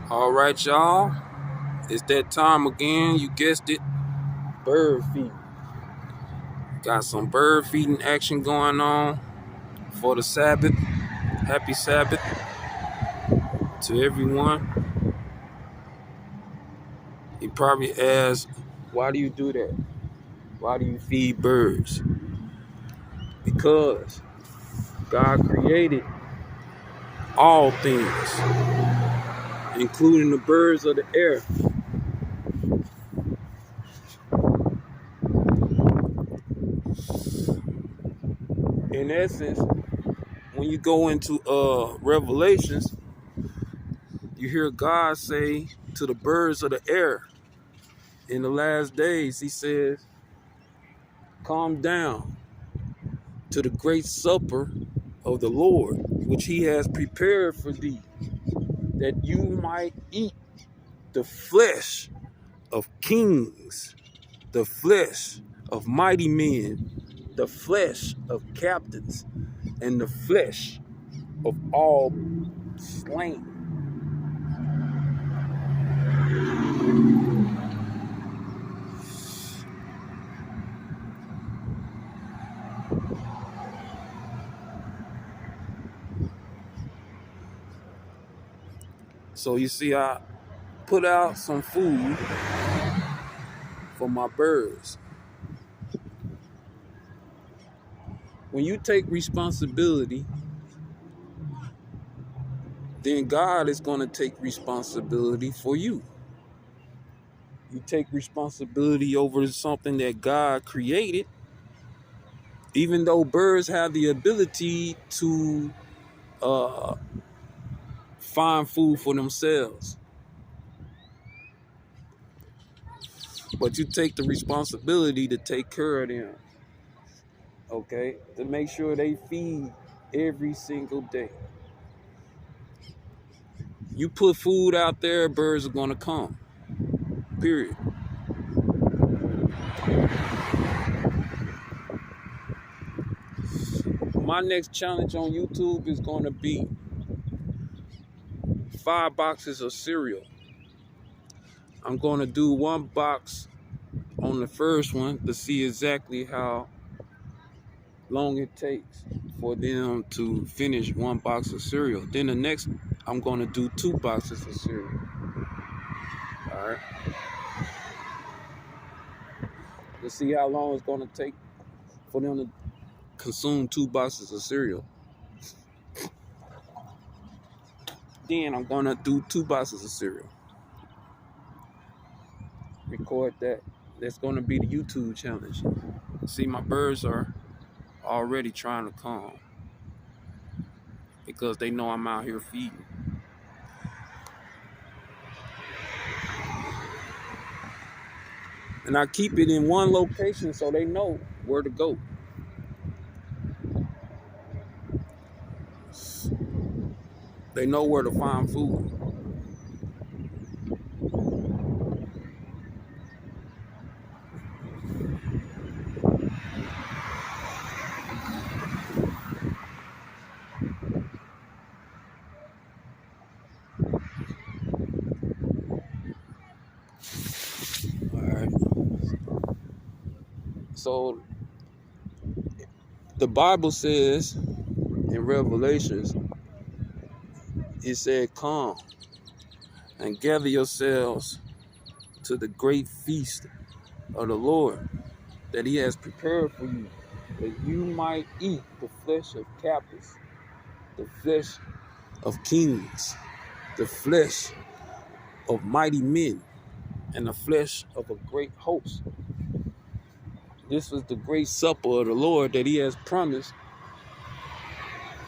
All right, y'all. It's that time again. You guessed it. Bird feeding. Got some bird feeding action going on for the Sabbath. Happy Sabbath to everyone. You probably ask, why do you do that? Why do you feed birds? Because God created all things, including the birds of the air. In essence, when you go into Revelations, you hear God say to the birds of the air in the last days, he says, come down to the great supper of the Lord, which he has prepared for thee, that you might eat the flesh of kings, the flesh of mighty men, the flesh of captains, and the flesh of all slain. So you see, I put out some food for my birds. When you take responsibility, then God is going to take responsibility for you. You take responsibility over something that God created, even though birds have the ability to find food for themselves. But you take the responsibility to take care of them, okay? To make sure they feed every single day. You put food out there, birds are going to come, period. My next challenge on YouTube is going to be 5 boxes of cereal. I'm going to do 1 box on the first one to see exactly how long it takes for them to finish 1 box of cereal. Then the next, I'm going to do 2 boxes of cereal. All right. To see how long it's going to take for them to consume 2 boxes of cereal. Then I'm going to do 2 boxes of cereal. Record that. That's going to be the YouTube challenge. See, my birds are already trying to come because they know I'm out here feeding. And I keep it in one location so they know where to go. They know where to find food. All right. So the Bible says in Revelations, it said, come and gather yourselves to the great feast of the Lord that he has prepared for you, that you might eat the flesh of captives, the flesh of kings, the flesh of mighty men, and the flesh of a great host. This was the great supper of the Lord that he has promised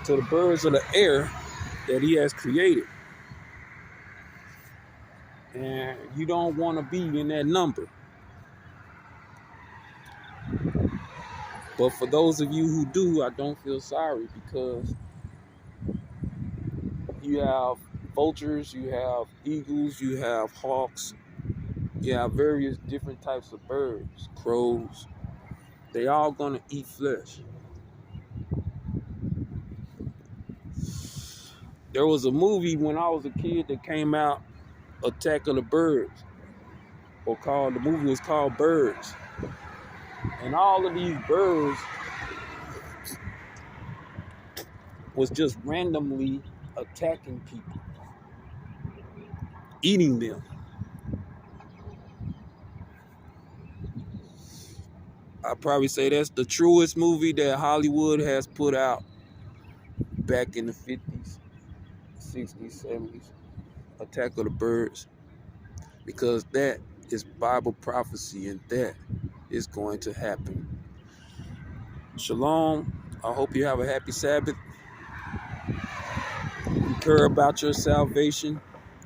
to the birds of the air that he has created. And you don't want to be in that number. But for those of you who do, I don't feel sorry, because you have vultures, you have eagles, you have hawks, you have various different types of birds, crows. They all gonna eat flesh. There was a movie when I was a kid that came out Attack of the Birds, or called, the movie was called Birds. And all of these birds was just randomly attacking people, eating them. I'd probably say that's the truest movie that Hollywood has put out back in the 50s, 60s, 70s. Attack of the Birds. Because that is Bible prophecy and that is going to happen. Shalom. I hope you have a happy Sabbath. You care about your salvation.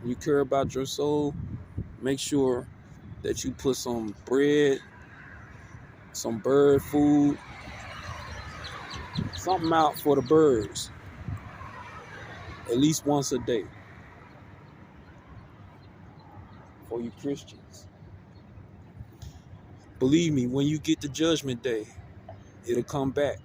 You care about your soul. Make sure that you put some bread, some bird food, something out for the birds at least once a day for you Christians. Believe me, when you get to judgment day, it'll come back.